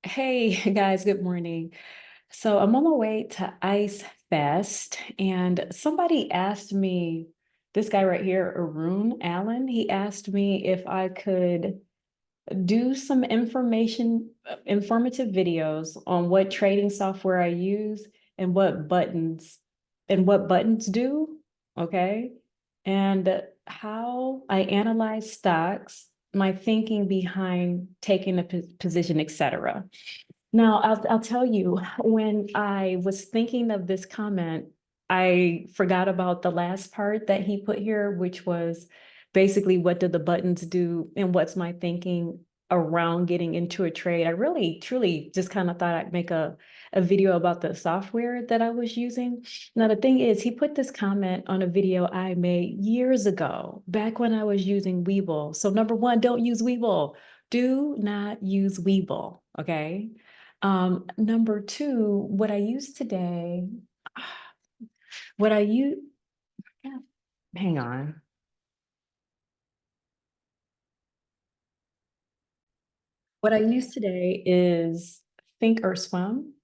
Hey guys, good morning. So I'm on my way to Ice Fest, and somebody asked me, this guy right here, Arun Allen, he asked me if I could do some informative videos on what trading software I use and what buttons do, okay? And how I analyze stocks, my thinking behind taking a position, etc. Now, I'll tell you, when I was thinking of this comment, I forgot about the last part that he put here, which was basically what do the buttons do and what's my thinking around getting into a trade. I really, truly just kind of thought I'd make a video about the software that I was using. Now, the thing is, he put this comment on a video I made years ago, back when I was using Webull. So number one, don't use Webull. Do not use Webull, okay? Number two, what I use today, what I use, yeah, hang on. What I use today is Think or Swim,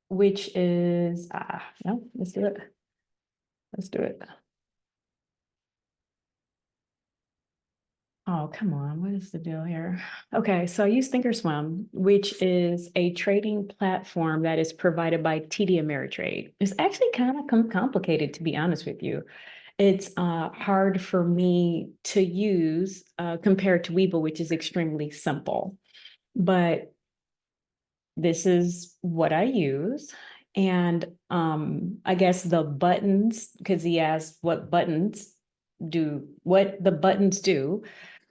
which is, no, let's do it. Let's do it. Oh, come on. What is the deal here? Okay, so I use Thinkorswim, which is a trading platform that is provided by TD Ameritrade. It's actually kind of complicated, to be honest with you. It's hard for me to use compared to Webull, which is extremely simple. But this is what I use. And I guess the buttons, because he asked what the buttons do.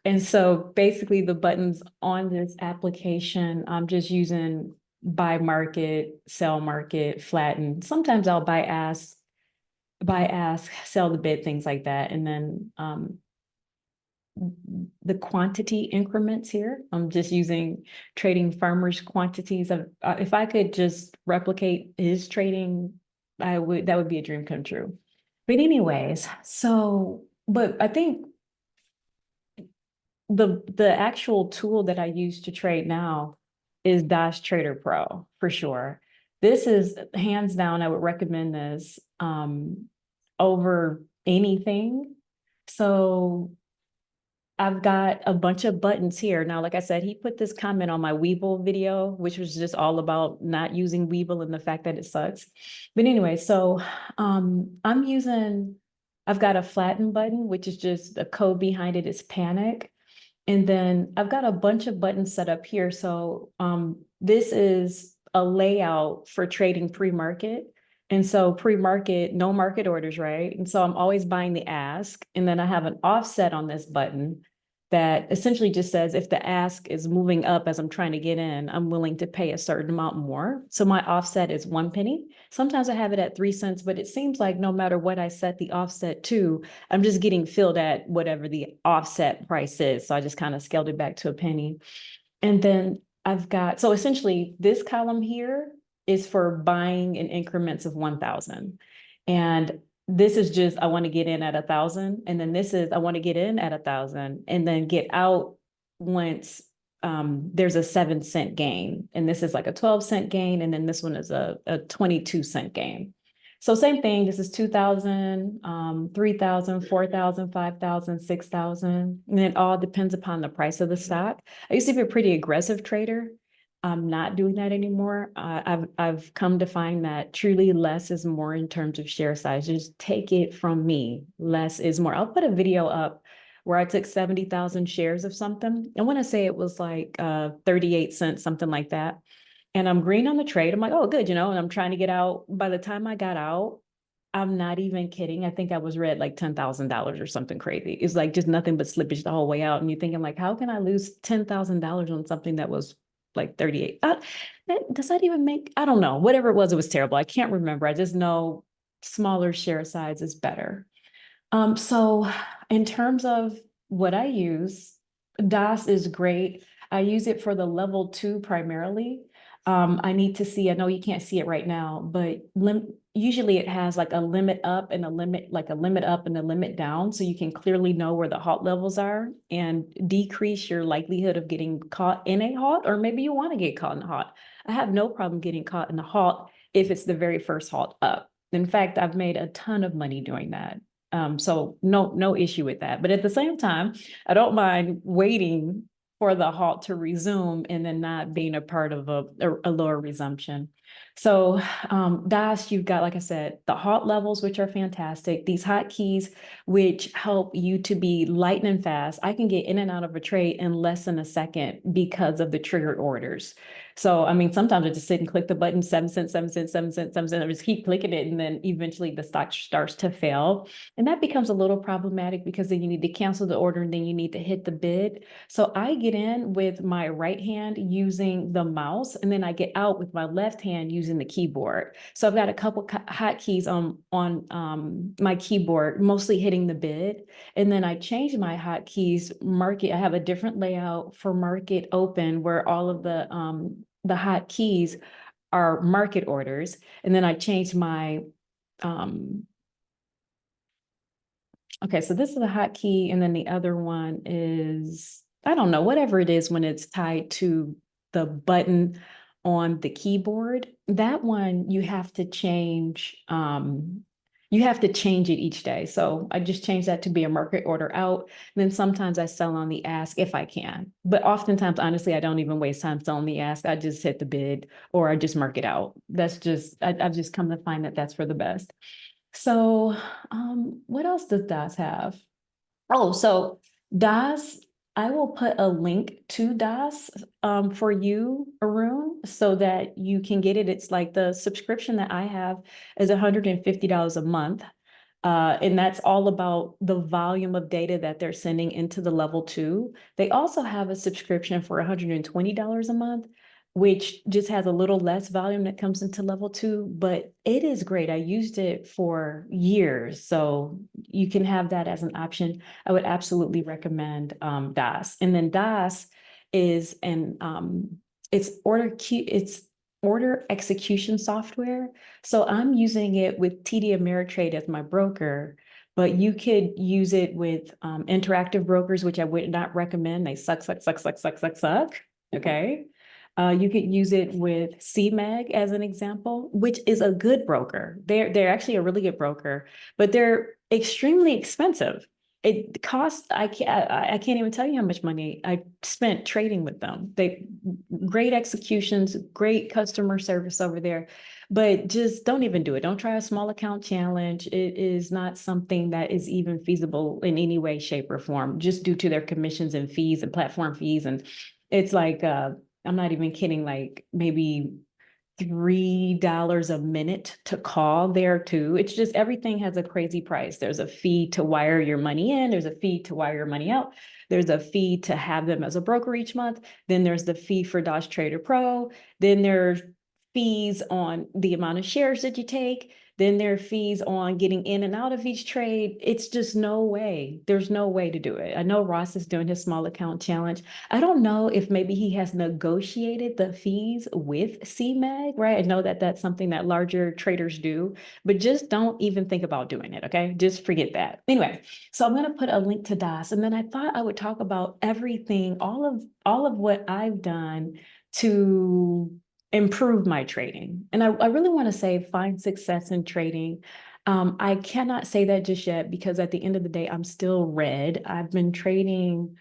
And so basically the buttons on this application, I'm just using buy market, sell market, flatten. Sometimes I'll buy ask, sell the bid, things like that. And then the quantity increments here, I'm just using trading farmers quantities of, if I could just replicate his trading, that would be a dream come true. But anyways, but I think the actual tool that I use to trade now is Dash Trader Pro for sure. This is hands down, I would recommend this over anything. So I've got a bunch of buttons here. Now, like I said, he put this comment on my Webull video, which was just all about not using Webull and the fact that it sucks. But anyway, so I've got a flatten button, which is just the code behind it is panic. And then I've got a bunch of buttons set up here. So this is a layout for trading pre-market. And so pre-market, no market orders, right? And so I'm always buying the ask. And then I have an offset on this button that essentially just says if the ask is moving up as I'm trying to get in, I'm willing to pay a certain amount more. So my offset is 1 penny. Sometimes I have it at 3 cents, but it seems like no matter what I set the offset to, I'm just getting filled at whatever the offset price is. So I just kind of scaled it back to a penny. And then so essentially this column here is for buying in increments of 1,000. And this is just, I want to get in at 1,000. And then this is, I want to get in at 1,000 and then get out once there's a 7 cent gain. And this is like a 12 cent gain. And then this one is a 22 cent gain. So same thing, this is 2,000, 3,000, 4,000, 5,000, 6,000. And it all depends upon the price of the stock. I used to be a pretty aggressive trader. I'm not doing that anymore. I've come to find that truly less is more in terms of share size. Just take it from me. Less is more. I'll put a video up where I took 70,000 shares of something. I want to say it was like 38 cents, something like that. And I'm green on the trade. I'm like, oh, good, and I'm trying to get out. By the time I got out, I'm not even kidding. I think I was read like $10,000 or something crazy. It's like just nothing but slippage the whole way out. And you're thinking like, how can I lose $10,000 on something that was like 38? Does that even make, I don't know. Whatever it was terrible. I can't remember. I just know smaller share size is better. So in terms of what I use, DOS is great. I use it for the level 2 primarily. I need to see, I know you can't see it right now, but usually it has like a limit up and a limit, like a limit up and a limit down. So you can clearly know where the halt levels are and decrease your likelihood of getting caught in a halt, or maybe you want to get caught in a halt. I have no problem getting caught in a halt if it's the very first halt up. In fact, I've made a ton of money doing that. So no issue with that. But at the same time, I don't mind waiting for the halt to resume and then not being a part of a lower resumption. So DOS, you've got, like I said, the halt levels, which are fantastic. These hotkeys, which help you to be lightning fast. I can get in and out of a trade in less than a second because of the triggered orders. So, I mean, sometimes I just sit and click the button, 7 cents, 7 cents, 7 cents, 7 cents. I just keep clicking it, and then eventually the stock starts to fail. And that becomes a little problematic because then you need to cancel the order and then you need to hit the bid. So I get in with my right hand using the mouse, and then I get out with my left hand using the keyboard. So I've got a couple hotkeys on my keyboard, mostly hitting the bid. And then I change my hotkeys market. I have a different layout for market open where all of the hotkeys are market orders. And then I changed my okay, so this is a hotkey, and then the other one is, I don't know, whatever it is when it's tied to the button on the keyboard. That one you have to change. You have to change it each day. So I just changed that to be a market order out. And then sometimes I sell on the ask if I can. But oftentimes, honestly, I don't even waste time selling the ask. I just hit the bid or I just mark it out. That's just, I've just come to find that that's for the best. So, what else does DOS have? Oh, so DOS, I will put a link to DOS for you, Arun, so that you can get it. It's like the subscription that I have is $150 a month. And that's all about the volume of data that they're sending into the level 2. They also have a subscription for $120 a month, which just has a little less volume that comes into level 2, but it is great. I used it for years, so you can have that as an option. I would absolutely recommend DOS. And then DOS is it's order execution software. So I'm using it with TD Ameritrade as my broker, but you could use it with interactive brokers, which I would not recommend. They suck, suck, suck, suck, suck, suck, suck. Okay. You could use it with CMAG as an example, which is a good broker. They're actually a really good broker, but they're extremely expensive. It costs, I can't even tell you how much money I spent trading with them. They great executions, great customer service over there, but just don't even do it. Don't try a small account challenge. It is not something that is even feasible in any way, shape, or form, just due to their commissions and fees and platform fees. And it's like, I'm not even kidding, like maybe $3 a minute to call there too. It's just everything has a crazy price. There's a fee to wire your money in, there's a fee to wire your money out, there's a fee to have them as a broker each month, then there's the fee for Dodge Trader Pro, then there's fees on the amount of shares that you take, then there are fees on getting in and out of each trade. It's just no way. There's no way to do it. I know Ross is doing his small account challenge. I don't know if maybe he has negotiated the fees with CMAG, right? I know that that's something that larger traders do, but just don't even think about doing it, okay? Just forget that. Anyway, so I'm gonna put a link to DOS, and then I thought I would talk about everything, all of what I've done to improve my trading. And I really want to say find success in trading. I cannot say that just yet because at the end of the day, I'm still red. I've been trading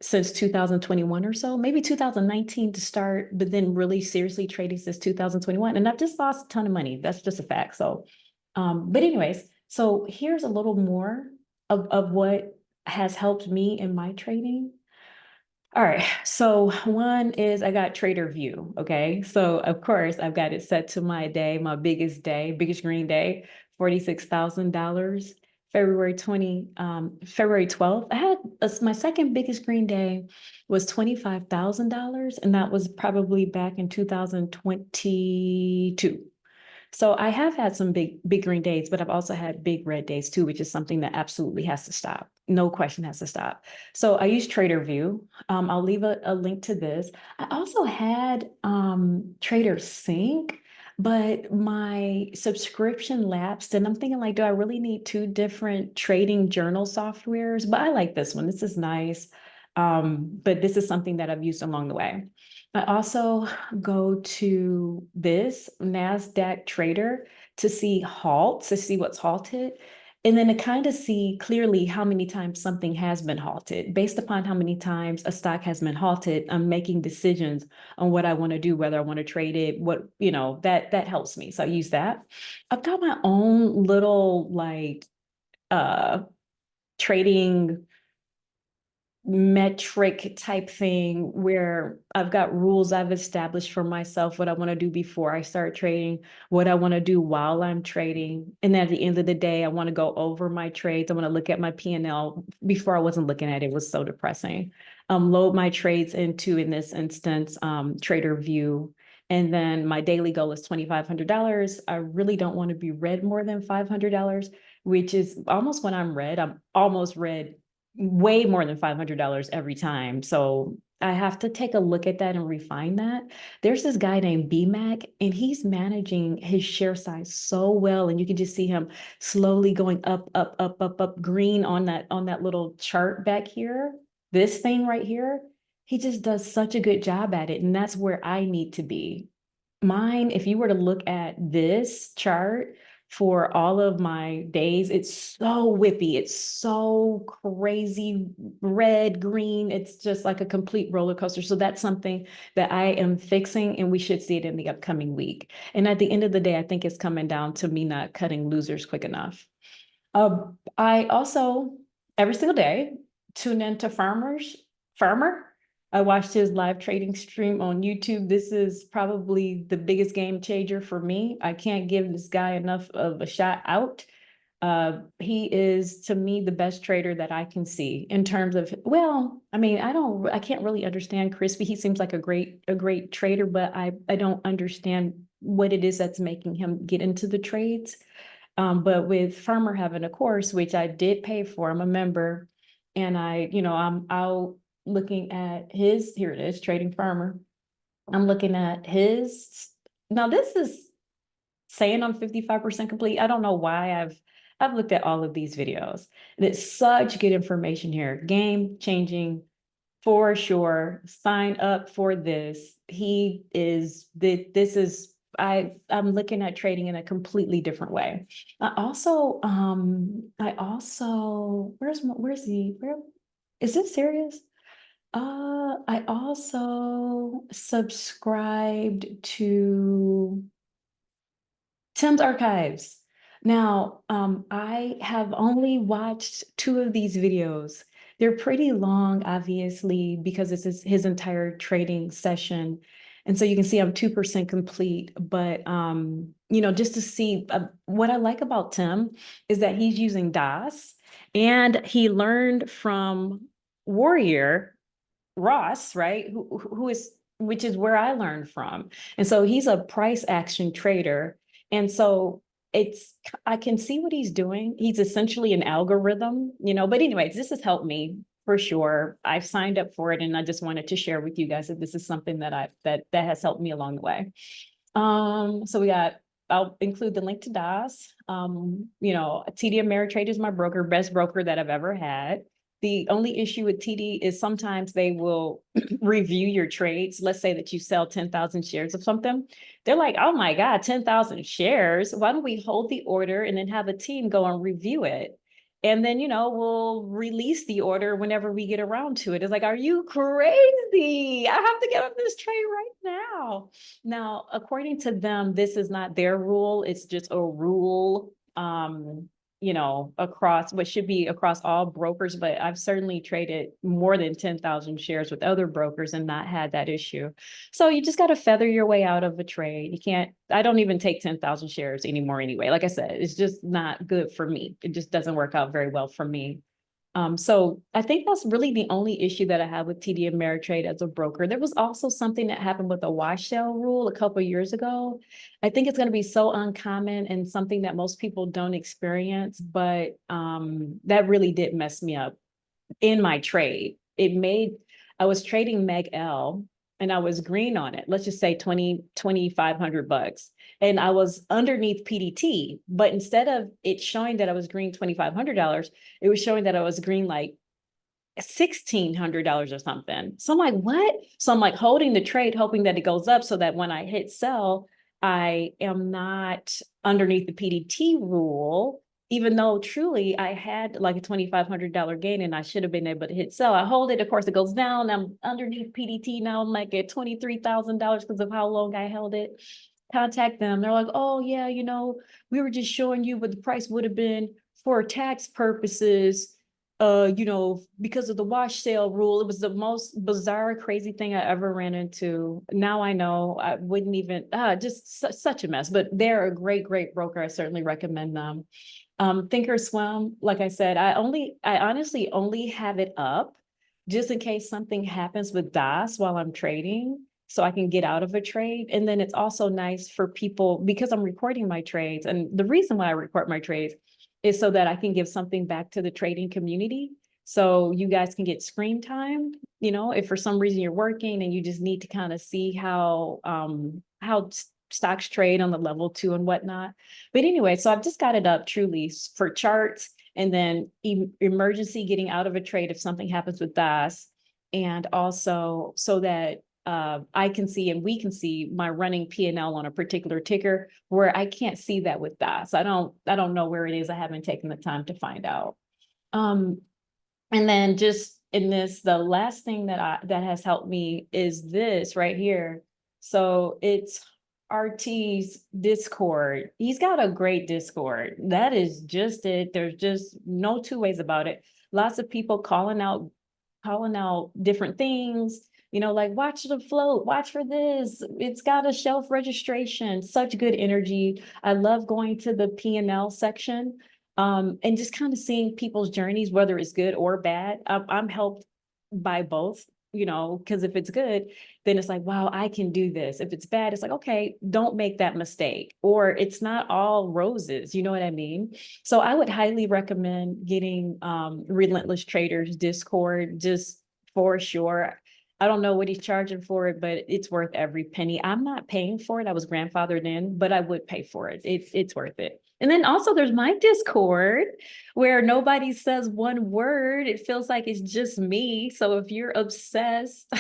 since 2021 or so, maybe 2019 to start, but then really seriously trading since 2021. And I've just lost a ton of money. That's just a fact. So, but anyways, so here's a little more of what has helped me in my trading. All right, so one is I got Trader View, okay? So of course I've got it set to my day, my biggest day, biggest green day, $46,000. February 12th, I had my second biggest green day was $25,000, and that was probably back in 2022. So I have had some big green days, but I've also had big red days too, which is something that absolutely has to stop. no question has to stop. So I use TraderView. I'll leave a link to this. I also had Trader Sync, but my subscription lapsed, and I'm thinking like, do I really need two different trading journal softwares? But I like this one. This is nice. But this is something that I've used along the way. I also go to this NASDAQ Trader to see halts, to see what's halted. And then to kind of see clearly how many times something has been halted. Based upon how many times a stock has been halted, I'm making decisions on what I want to do, whether I want to trade it, what, that helps me. So I use that. I've got my own little like trading metric type thing where I've got rules I've established for myself, what I want to do before I start trading, what I want to do while I'm trading. And at the end of the day, I want to go over my trades. I want to look at my P&L. Before I wasn't looking at it, it was so depressing. Load my trades into, in this instance, Trader View. And then my daily goal is $2,500. I really don't want to be read more than $500, which is almost when I'm almost read way more than $500 every time. So I have to take a look at that and refine that. There's this guy named BMAC, and he's managing his share size so well. And you can just see him slowly going up, up, up, up, up, green on that little chart back here. This thing right here, he just does such a good job at it. And that's where I need to be. Mine, if you were to look at this chart for all of my days, it's so whippy. It's so crazy red, green. It's just like a complete roller coaster. So that's something that I am fixing, and we should see it in the upcoming week. And at the end of the day, I think it's coming down to me not cutting losers quick enough. I also, every single day, tune into Farmer. I watched his live trading stream on YouTube. This is probably the biggest game changer for me. I can't give this guy enough of a shout out. He is, to me, the best trader that I can see in terms of, well, I mean, I can't really understand Crispy. He seems like a great trader, but I don't understand what it is that's making him get into the trades. But with Farmer having a course, which I did pay for, I'm a member, and I'm out looking at his, here it is, Trading Farmer. I'm looking at his, now this is saying I'm 55% complete. I don't know why I've looked at all of these videos, and it's such good information here. Game changing for sure. Sign up for this. I'm looking at trading in a completely different way. Where is this serious? I also subscribed to Tim's Archives. Now, I have only watched two of these videos. They're pretty long, obviously, because this is his entire trading session. And so you can see I'm 2% complete, but just to see what I like about Tim is that he's using DOS, and he learned from Warrior Ross, right? Which is where I learned from. And so he's a price action trader. And so I can see what he's doing. He's essentially an algorithm, but anyways, this has helped me for sure. I've signed up for it, and I just wanted to share with you guys that this is something that has helped me along the way. So I'll include the link to DOS. TD Ameritrade is my broker, best broker that I've ever had. The only issue with TD is sometimes they will review your trades. Let's say that you sell 10,000 shares of something. They're like, oh my God, 10,000 shares. Why don't we hold the order and then have a team go and review it? And then, we'll release the order whenever we get around to it. It's like, are you crazy? I have to get on this trade right now. Now, according to them, this is not their rule. It's just a rule, across what should be across all brokers. But I've certainly traded more than 10,000 shares with other brokers and not had that issue. So you just got to feather your way out of a trade. I don't even take 10,000 shares anymore anyway. Like I said, it's just not good for me. It just doesn't work out very well for me. So I think that's really the only issue that I have with TD Ameritrade as a broker. There was also something that happened with the wash sale rule a couple of years ago. I think it's going to be so uncommon and something that most people don't experience, but that really did mess me up in my trade. I was trading Meg L and I was green on it. Let's just say 2,500 bucks. And I was underneath PDT, but instead of it showing that I was green $2,500, it was showing that I was green like $1,600 or something. So I'm like, what? So I'm like holding the trade, hoping that it goes up so that when I hit sell, I am not underneath the PDT rule, even though truly I had like a $2,500 gain and I should have been able to hit sell. I hold it, of course, it goes down. I'm underneath PDT now. I'm like at $23,000 because of how long I held it. Contact them. They're like, oh, yeah, we were just showing you what the price would have been for tax purposes because of the wash sale rule. It was the most bizarre, crazy thing I ever ran into. Now I know I wouldn't even, such a mess, but they're a great, great broker. I certainly recommend them. Thinkorswim, like I said, I honestly only have it up just in case something happens with DOS while I'm trading, so I can get out of a trade. And then it's also nice for people because I'm recording my trades. And the reason why I record my trades is so that I can give something back to the trading community. So you guys can get screen time, if for some reason you're working and you just need to kind of see how stocks trade on the level 2 and whatnot. But anyway, so I've just got it up truly for charts and then emergency getting out of a trade if something happens with DAS, and also so that I can see and we can see my running P&L on a particular ticker where I can't see that with DAS. I don't know where it is. I haven't taken the time to find out. And then just in this, the last thing that has helped me is this right here. So it's RT's Discord. He's got a great Discord. That is just it. There's just no two ways about it. Lots of people calling out different things, like watch the float, watch for this. It's got a shelf registration, such good energy. I love going to the P&L section and just kind of seeing people's journeys, whether it's good or bad. I'm helped by both, because if it's good, then it's like, wow, I can do this. If it's bad, it's like, okay, don't make that mistake. Or it's not all roses, you know what I mean? So I would highly recommend getting Relentless Traders Discord, just for sure. I don't know what he's charging for it, but it's worth every penny. I'm not paying for it. I was grandfathered in, but I would pay for it. It's worth it. And then also there's my Discord where nobody says one word. It feels like it's just me. So if you're obsessed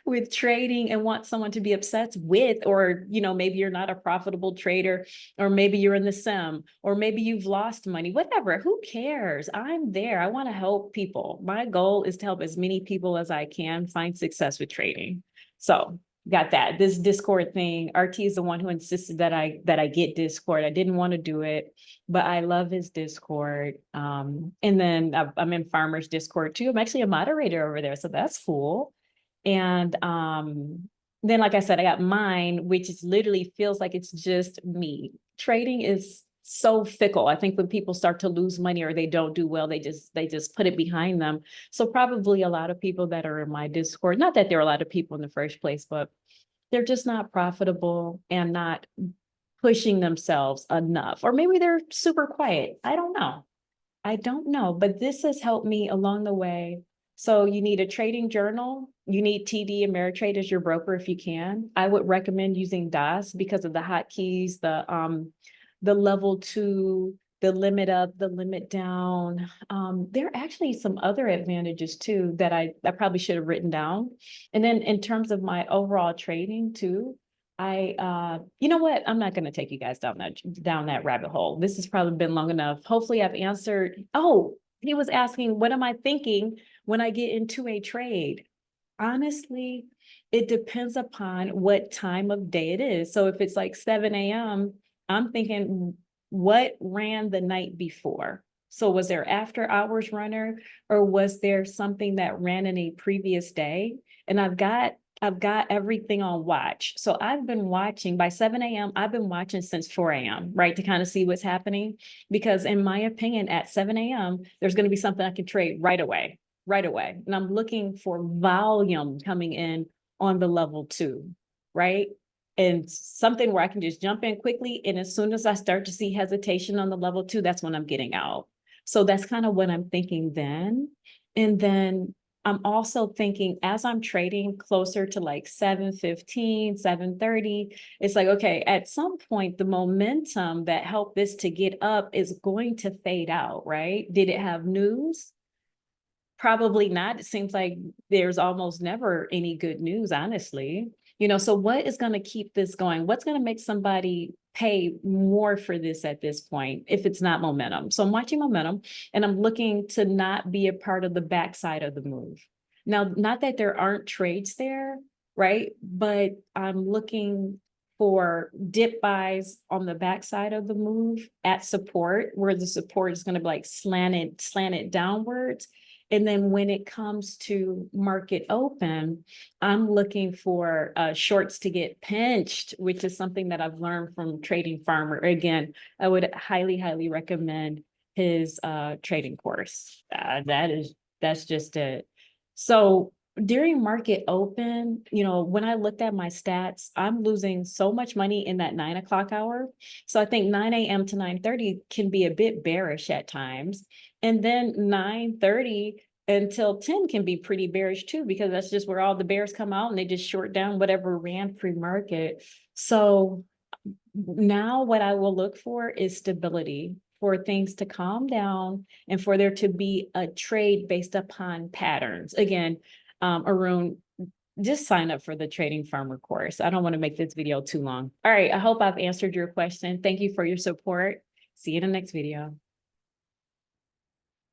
with trading and want someone to be obsessed with, or, maybe you're not a profitable trader, or maybe you're in the sim, or maybe you've lost money, whatever, who cares? I'm there. I want to help people. My goal is to help as many people as I can find success with trading. So got that. This Discord thing, RT is the one who insisted that I get Discord. I didn't want to do it, but I love his Discord. And then I'm in Farmers Discord too. I'm actually a moderator over there, so that's cool. And then, like I said, I got mine, which is literally feels like it's just me. Trading is so fickle. I think when people start to lose money or they don't do well, they just put it behind them. So probably a lot of people that are in my Discord, not that there are a lot of people in the first place, but they're just not profitable and not pushing themselves enough. Or maybe they're super quiet. I don't know, but this has helped me along the way. So you need a trading journal. You need TD Ameritrade as your broker if you can. I would recommend using DOS because of the hotkeys, the level 2, the limit up, the limit down. There are actually some other advantages too that I probably should have written down. And then in terms of my overall trading too, you know what? I'm not going to take you guys down that rabbit hole. This has probably been long enough. Hopefully I've answered. Oh, he was asking, what am I thinking when I get into a trade? Honestly, it depends upon what time of day it is. So if it's like 7 a.m., I'm thinking, what ran the night before? So was there after hours runner, or was there something that ran in a previous day? And I've got I've got everything on watch. So I've been watching by 7 a.m. I've been watching since 4 a.m., right? To kind of see what's happening. Because in my opinion, at 7 a.m., there's going to be something I can trade right away, right away. And I'm looking for volume coming in on the level two, right? And something where I can just jump in quickly. And as soon as I start to see hesitation on the level two, that's when I'm getting out. So that's kind of what I'm thinking then. And then I'm also thinking as I'm trading closer to like 7:15, 7:30, it's like, okay, at some point, the momentum that helped this to get up is going to fade out, right? Did it have news? Probably not. It seems like there's almost never any good news, honestly. So what is going to keep this going? What's going to make somebody pay more for this at this point if it's not momentum? So I'm watching momentum and I'm looking to not be a part of the backside of the move. Now, not that there aren't trades there, right? But I'm looking for dip buys on the backside of the move at support, where the support is going to be like slanted downwards. And then when it comes to market open, I'm looking for shorts to get pinched, which is something that I've learned from Trading Farmer. Again, I would highly, highly recommend his trading course. That's just it. So during market open, when I looked at my stats, I'm losing so much money in that 9 o'clock hour. So I think 9 a.m. to 9:30 can be a bit bearish at times. And then 9:30 until 10 can be pretty bearish too, because that's just where all the bears come out and they just short down whatever ran pre-market. So now what I will look for is stability, for things to calm down and for there to be a trade based upon patterns. Again, Arun, just sign up for the Trading Farmer course. I don't want to make this video too long. All right, I hope I've answered your question. Thank you for your support. See you in the next video.